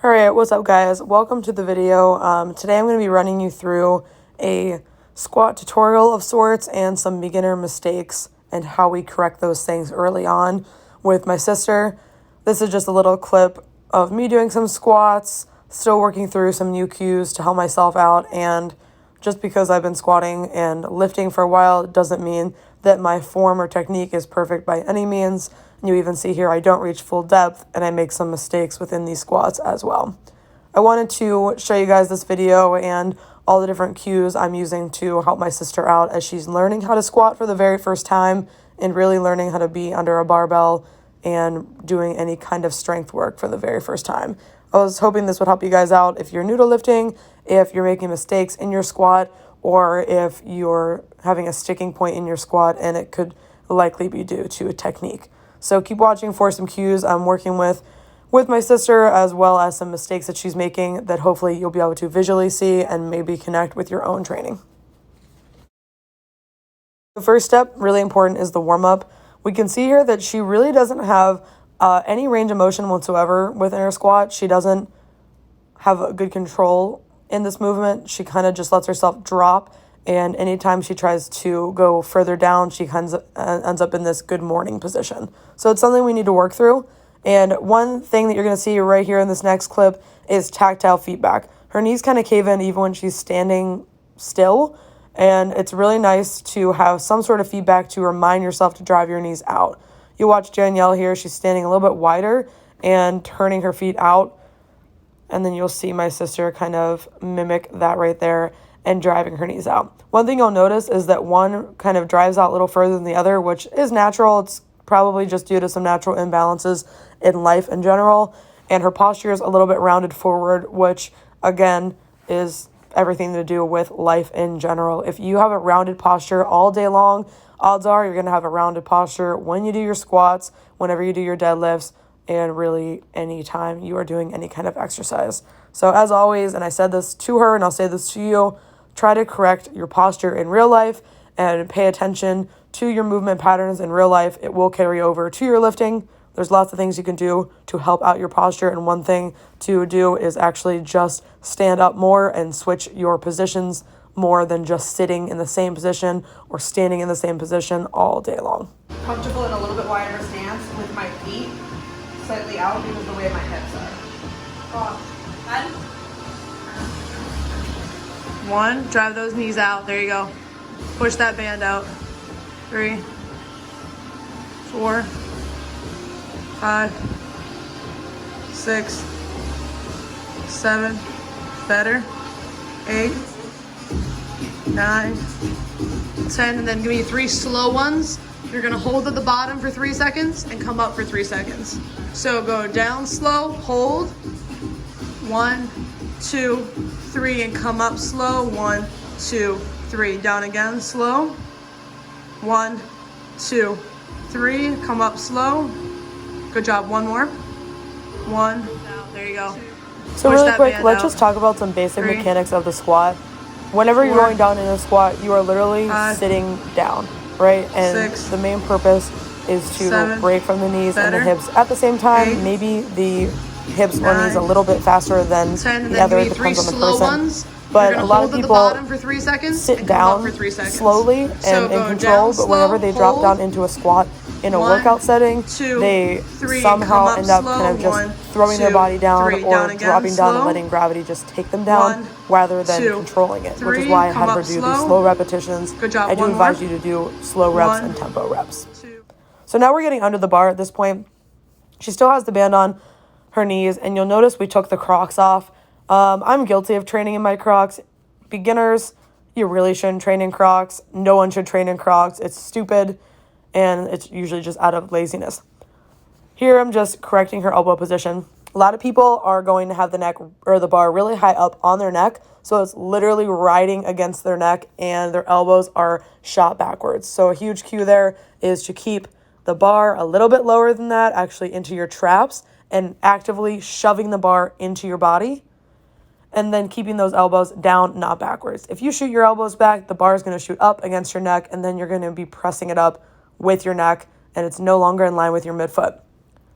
Alright, what's up guys? Welcome to the video. Today I'm going to be running you through a squat tutorial of sorts and some beginner mistakes and how we correct those things early on with my sister. This is just a little clip of me doing some squats, still working through some new cues to help myself out, and just because I've been squatting and lifting for a while doesn't mean that my form or technique is perfect by any means. You even see here I don't reach full depth and I make some mistakes within these squats as well. I wanted to show you guys this video and all the different cues I'm using to help my sister out as she's learning how to squat for the very first time and really learning how to be under a barbell and doing any kind of strength work for the very first time. I was hoping this would help you guys out if you're new to lifting, if you're making mistakes in your squat, or if you're having a sticking point in your squat and it could likely be due to a technique. So keep watching for some cues I'm working with my sister, as well as some mistakes that she's making that hopefully you'll be able to visually see and maybe connect with your own training. The first step, really important, is the warm-up. We can see here that she really doesn't have any range of motion whatsoever within her squat. She doesn't have a good control in this movement. She kind of just lets herself drop, and anytime she tries to go further down, she ends up in this good morning position. So it's something we need to work through. And one thing that you're going to see right here in this next clip is tactile feedback. Her knees kind of cave in even when she's standing still, and it's really nice to have some sort of feedback to remind yourself to drive your knees out. You watch Danielle here, she's standing a little bit wider and turning her feet out, and then you'll see my sister kind of mimic that right there and driving her knees out. One thing you'll notice is that one kind of drives out a little further than the other, which is natural. It's probably just due to some natural imbalances in life in general. And her posture is a little bit rounded forward, which again is everything to do with life in general. If you have a rounded posture all day long, odds are you're going to have a rounded posture when you do your squats, whenever you do your deadlifts, and really anytime you are doing any kind of exercise. So as always, and I said this to her and I'll say this to you, try to correct your posture in real life and pay attention to your movement patterns in real life. It will carry over to your lifting. There's lots of things you can do to help out your posture, and one thing to do is actually just stand up more and switch your positions more than just sitting in the same position or standing in the same position all day long. Comfortable in a little bit wider stance with my feet slightly out because of the way my hips are. One, drive those knees out. There you go. Push that band out. 3, 4, 5, 6, 7, better, 8, 9, 10, and then give me 3 slow ones. You're gonna hold at the bottom for 3 seconds and come up for 3 seconds. So go down slow, hold, 1, 2, 3, and come up slow, 1, 2, 3. Down again, slow, 1, 2, 3, come up slow. Good job, one more. 1, down, there you go. So really quick, let's just talk about some basic mechanics of the squat. Whenever you're going down in a squat, you are literally sitting down, right? And the main purpose is to break from the knees and the hips at the same time. Maybe the hips or knees a little bit faster than the other, it depends on the person. But a lot of people sit down slowly and in control, but whenever they drop down into a squat in a workout setting, they somehow end up kind of just throwing their body down or dropping down and letting gravity just take them down rather than controlling it, which is why I have her do these slow repetitions. I do advise you to do slow reps and tempo reps. So now we're getting under the bar at this point. She still has the band on her knees, and you'll notice we took the Crocs off. I'm guilty of training in my Crocs. Beginners, you really shouldn't train in Crocs. No one should train in Crocs. It's stupid, and it's usually just out of laziness. Here I'm just correcting her elbow position. A lot of people are going to have the neck or the bar really high up on their neck, so it's literally riding against their neck and their elbows are shot backwards. So a huge cue there is to keep the bar a little bit lower than that, actually into your traps, and actively shoving the bar into your body, and then keeping those elbows down, not backwards. If you shoot your elbows back, the bar is going to shoot up against your neck, and then you're going to be pressing it up with your neck, and it's no longer in line with your midfoot.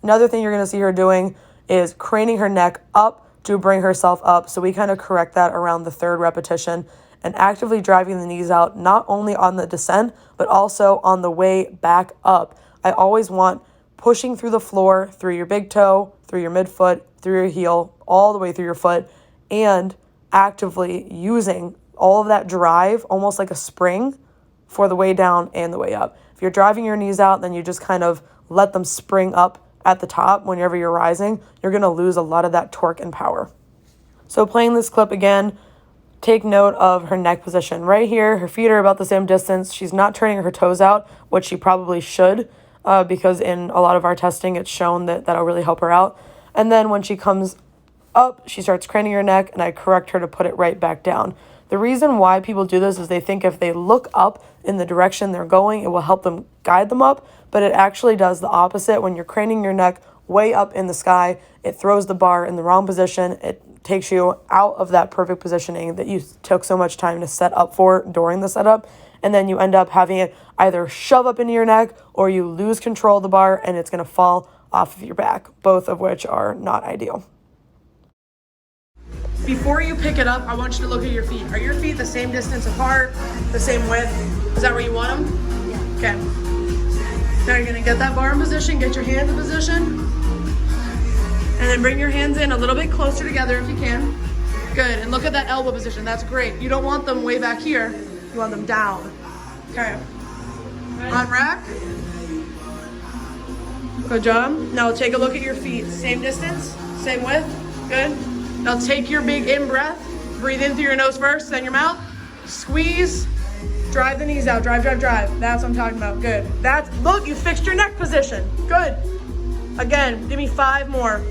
Another thing you're going to see her doing is craning her neck up to bring herself up. So we kind of correct that around the third repetition and actively driving the knees out, not only on the descent, but also on the way back up. I always want pushing through the floor, through your big toe, through your midfoot, through your heel, all the way through your foot, and actively using all of that drive, almost like a spring, for the way down and the way up. If you're driving your knees out, then you just kind of let them spring up at the top whenever you're rising. You're going to lose a lot of that torque and power. So playing this clip again, take note of her neck position. Right here, her feet are about the same distance. She's not turning her toes out, which she probably should, because in a lot of our testing, it's shown that that'll really help her out. And then when she comes up, she starts craning her neck, and I correct her to put it right back down. The reason why people do this is they think if they look up in the direction they're going, it will help them guide them up, but it actually does the opposite. When you're craning your neck way up in the sky, it throws the bar in the wrong position. It takes you out of that perfect positioning that you took so much time to set up for during the setup, and then you end up having it either shove up into your neck or you lose control of the bar and it's going to fall off of your back, both of which are not ideal. Before you pick it up, I want you to look at your feet. Are your feet the same distance apart, the same width? Is that where you want them? Yeah. Okay. Now you're gonna get that bar in position, get your hands in position, and then bring your hands in a little bit closer together if you can. Good, and look at that elbow position, that's great. You don't want them way back here, you want them down. Okay. On rack. Good job. Now take a look at your feet. Same distance, same width, good. Now take your big in breath, breathe in through your nose first, then your mouth, squeeze, drive the knees out, drive, drive, drive. That's what I'm talking about, good. Look, you fixed your neck position, good. Again, give me 5 more.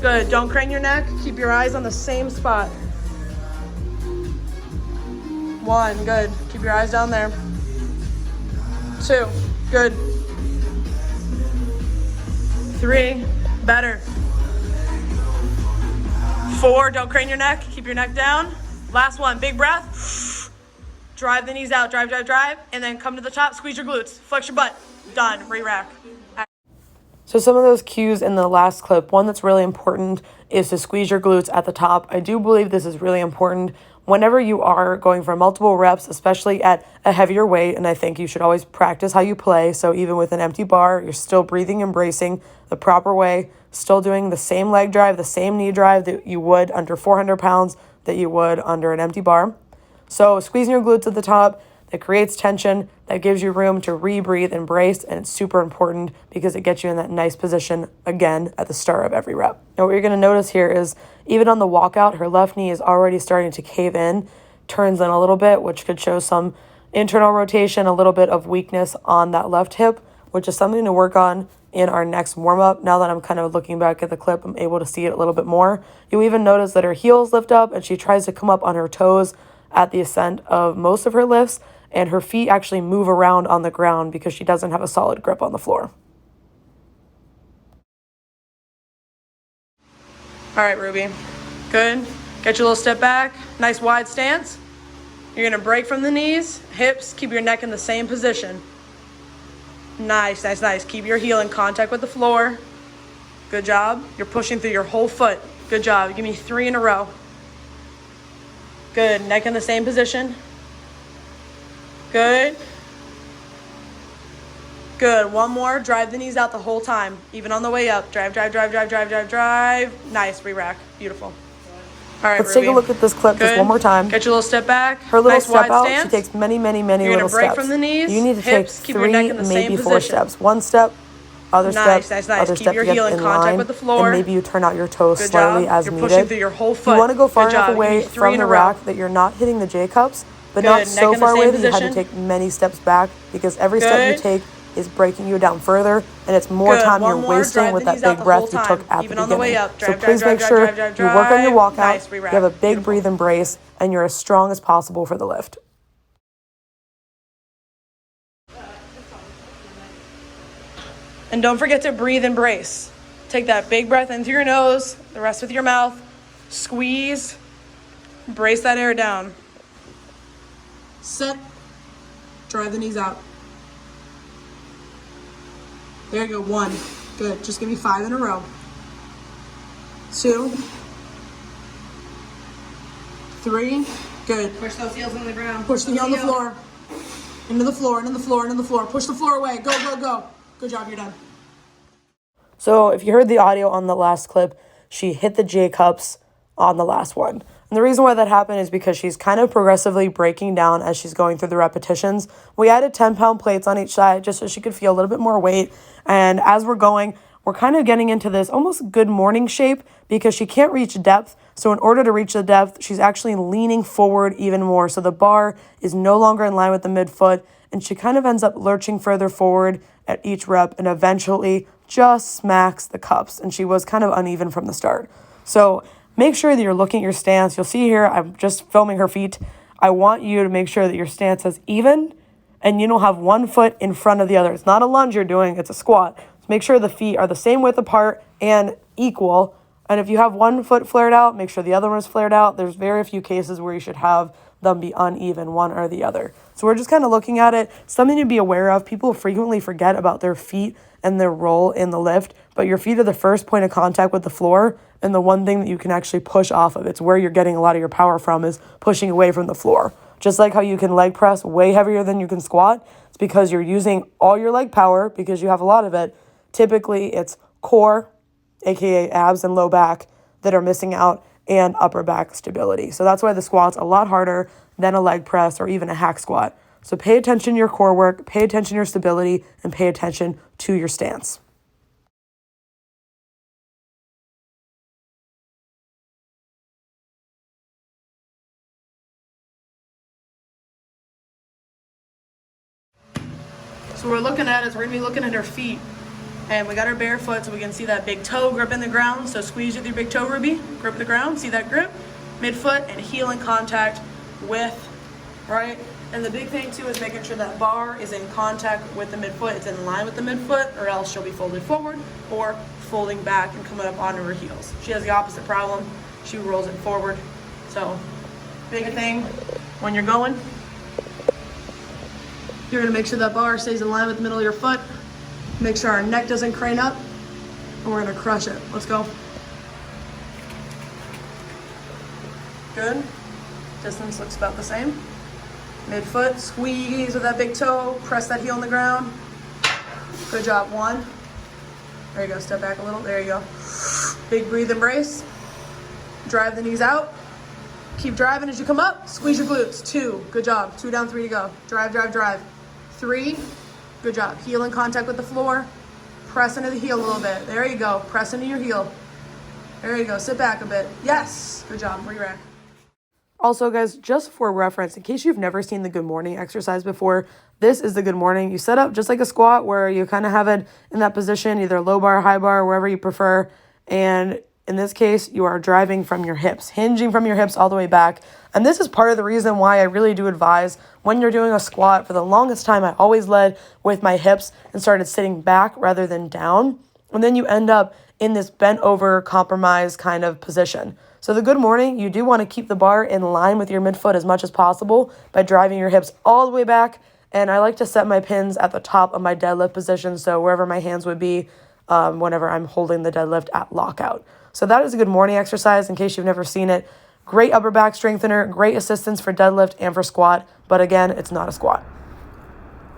Good, don't crane your neck, keep your eyes on the same spot. 1, good, keep your eyes down there. 2, good. 3, better. 4, don't crane your neck, keep your neck down. Last one, big breath. Drive the knees out, drive, drive, drive, and then come to the top, squeeze your glutes, flex your butt. Done, re-rack. So some of those cues in the last clip, one that's really important is to squeeze your glutes at the top. I do believe this is really important whenever you are going for multiple reps, especially at a heavier weight, and I think you should always practice how you play. So even with an empty bar, you're still breathing and bracing the proper way, still doing the same leg drive, the same knee drive that you would under 400 pounds that you would under an empty bar. So squeezing your glutes at the top, that creates tension, that gives you room to rebreathe and brace, and it's super important because it gets you in that nice position again at the start of every rep. Now what you're going to notice here is even on the walkout, her left knee is already starting to cave in, turns in a little bit, which could show some internal rotation, a little bit of weakness on that left hip, which is something to work on in our next warm-up. Now that I'm kind of looking back at the clip, I'm able to see it a little bit more. You'll even notice that her heels lift up and she tries to come up on her toes at the ascent of most of her lifts, and her feet actually move around on the ground because she doesn't have a solid grip on the floor. All right, Ruby. Good. Get your little step back. Nice wide stance. You're going to break from the knees, hips, keep your neck in the same position. Nice, nice, nice. Keep your heel in contact with the floor. Good job. You're pushing through your whole foot. Good job. Give me 3 in a row. Good. Neck in the same position. Good. Good. One more. Drive the knees out the whole time, even on the way up. Drive, drive, drive, drive, drive, drive, drive. Nice. Re-rack. Beautiful. All right, Let's Ruby. take a look at this clip just one more time. Get your little step back. Her little nice step wide out, stance. she takes many, many, many You're little gonna break steps. from the knees. You need to hips, take keep your neck 3, in the maybe same 4 position. steps. One step, other Nice, step, nice, nice. other Keep step your to get heel in in contact line, with the floor. and maybe you turn out your toes Good slowly job. as You're needed. pushing through your whole foot. You want to go far Good enough job. away Give me 3 from in the a row. rack that you're not hitting the J-cups, but Good. not Neck so in the far same away that you had to position. take many steps back, because every step you Good. take is breaking you down further, and it's more Good. time One you're more. wasting Drive with the that knees out big the breath whole you took time, at even the on the way beginning. up. So Drive, please drive, make drive, sure drive, drive, you work on your drive. walkout, Nice, re-rack. you have a big Beautiful. breathe and brace, and you're as strong as possible for the lift. And don't forget to breathe and brace. Take that big breath in through your nose, the rest with your mouth. Squeeze. Brace that air down. Set. Drive the knees out. There you go. 1. Good. Just give me 5 in a row. 2. 3. Good. Push those heels on the ground. Push the heel on the floor. Into the floor, into the floor, into the floor. Push the floor away. Go, go, go. Good job, you're done. So if you heard the audio on the last clip, she hit the J-cups on the last one. And the reason why that happened is because she's kind of progressively breaking down as she's going through the repetitions. We added 10-pound plates on each side just so she could feel a little bit more weight. And as we're going, we're kind of getting into this almost good morning shape because she can't reach depth. So in order to reach the depth, she's actually leaning forward even more. So the bar is no longer in line with the midfoot, and she kind of ends up lurching further forward at each rep and eventually just smacks the cups. And she was kind of uneven from the start. So make sure that you're looking at your stance. You'll see here, I'm just filming her feet. I want you to make sure that your stance is even and you don't have one foot in front of the other. It's not a lunge you're doing, it's a squat. So make sure the feet are the same width apart and equal. And if you have one foot flared out, make sure the other one is flared out. There's very few cases where you should have them be uneven, one or the other. So we're just kind of looking at it. Something to be aware of. People frequently forget about their feet and their role in the lift, but your feet are the first point of contact with the floor and the one thing that you can actually push off of. It's where you're getting a lot of your power from, is pushing away from the floor. Just like how you can leg press way heavier than you can squat, it's because you're using all your leg power because you have a lot of it. Typically, it's core, aka abs and low back, that are missing out, and upper back stability. So that's why the squat's a lot harder than a leg press or even a hack squat. So pay attention to your core work, pay attention to your stability, and pay attention to your stance. So we're looking at is we're gonna be looking at her feet. And we got her barefoot so we can see that big toe grip in the ground. So squeeze with your big toe, Ruby. Grip the ground, see that grip? Midfoot and heel in contact with, right? And the big thing too is making sure that bar is in contact with the midfoot. It's in line with the midfoot, or else she'll be folded forward or folding back and coming up onto her heels. She has the opposite problem. She rolls it forward. So big thing when you're going, you're gonna make sure that bar stays in line with the middle of your foot. Make sure our neck doesn't crane up, and we're gonna crush it. Let's go. Good. Distance looks about the same. Midfoot, squeeze with that big toe, press that heel on the ground. Good job, 1. There you go, step back a little, there you go. Big breathe, embrace. Drive the knees out. Keep driving as you come up, squeeze your glutes. 2, good job, 2 down, 3 to go. Drive, drive, drive. 3, good job. Heel in contact with the floor. Press into the heel a little bit. There you go. Press into your heel. There you go. Sit back a bit. Yes. Good job. Re-rack. Also, guys, just for reference, in case you've never seen the good morning exercise before, this is the good morning. You set up just like a squat where you kind of have it in that position, either low bar, high bar, wherever you prefer. And in this case, you are driving from your hips, hinging from your hips all the way back. And this is part of the reason why I really do advise when you're doing a squat. For the longest time, I always led with my hips and started sitting back rather than down. And then you end up in this bent over, compromised kind of position. So the good morning, you do want to keep the bar in line with your midfoot as much as possible by driving your hips all the way back. And I like to set my pins at the top of my deadlift position, so wherever my hands would be whenever I'm holding the deadlift at lockout. So that is a good morning exercise in case you've never seen it. Great upper back strengthener, great assistance for deadlift and for squat, but again, it's not a squat.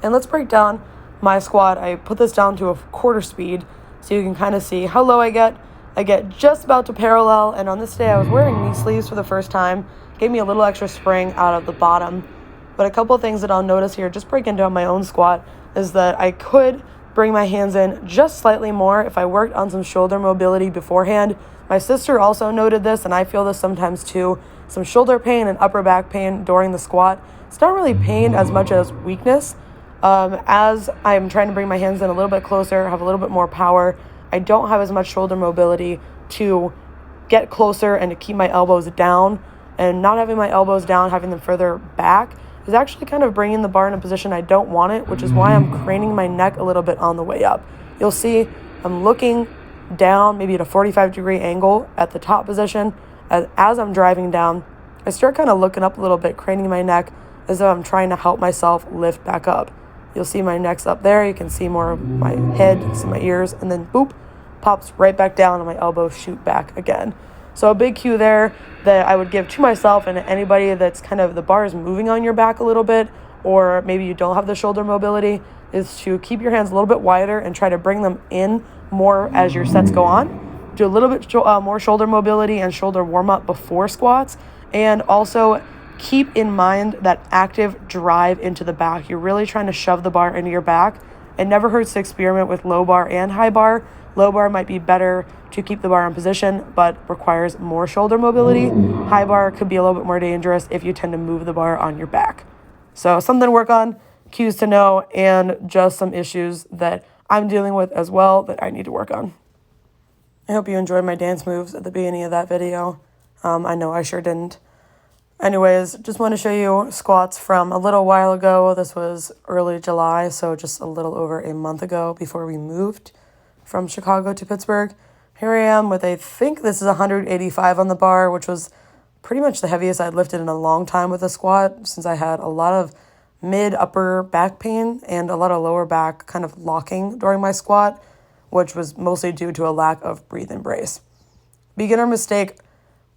And let's break down my squat. I put this down to a quarter speed so you can kind of see how low I get. I get just about to parallel, and on this day I was wearing knee sleeves for the first time. Gave me a little extra spring out of the bottom. But a couple of things that I'll notice here, just breaking down my own squat, is that I could bring my hands in just slightly more if I worked on some shoulder mobility beforehand. My sister also noted this, and I feel this sometimes too. Some shoulder pain and upper back pain during the squat. It's not really pain as much as weakness. As I'm trying to bring my hands in a little bit closer, have a little bit more power, I don't have as much shoulder mobility to get closer and to keep my elbows down. And not having my elbows down, having them further back, is actually kind of bringing the bar in a position I don't want it, which is why I'm craning my neck a little bit on the way up. You'll see I'm looking down, maybe at a 45-degree angle at the top position. As I'm driving down, I start kind of looking up a little bit, craning my neck as though I'm trying to help myself lift back up. You'll see my neck's up there. You can see more of my head, you can see my ears, and then boop, pops right back down and my elbows shoot back again. So a big cue there that I would give to myself and anybody that's kind of the bar is moving on your back a little bit, or maybe you don't have the shoulder mobility, is to keep your hands a little bit wider and try to bring them in more as your sets go on. Do a little bit more shoulder mobility and shoulder warm up before squats, and also keep in mind that active drive into the back. You're really trying to shove the bar into your back. It never hurts to experiment with low bar and high bar. Low bar might be better to keep the bar in position, but requires more shoulder mobility. High bar could be a little bit more dangerous if you tend to move the bar on your back. So something to work on, cues to know, and just some issues that I'm dealing with as well that I need to work on. I hope you enjoyed my dance moves at the beginning of that video. I know I sure didn't. Anyways, just want to show you squats from a little while ago. This was early July, so just a little over a month ago before we moved from Chicago to Pittsburgh. Here I am with, I think this is 185 on the bar, which was pretty much the heaviest I'd lifted in a long time with a squat, since I had a lot of mid-upper back pain and a lot of lower back kind of locking during my squat, which was mostly due to a lack of breathe-in brace. Beginner mistake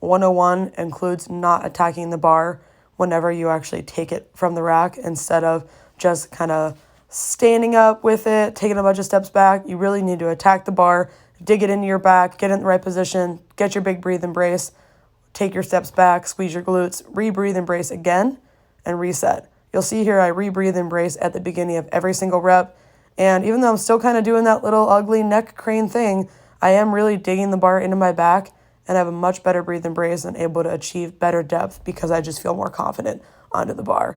101 includes not attacking the bar whenever you actually take it from the rack, instead of just kind of standing up with it, taking a bunch of steps back. You really need to attack the bar, dig it into your back, get it in the right position, get your big breathe and brace, take your steps back, squeeze your glutes, re-breathe and brace again, and reset. You'll see here I re-breathe and brace at the beginning of every single rep. And even though I'm still kind of doing that little ugly neck crane thing, I am really digging the bar into my back and have a much better breathe and brace and able to achieve better depth because I just feel more confident onto the bar.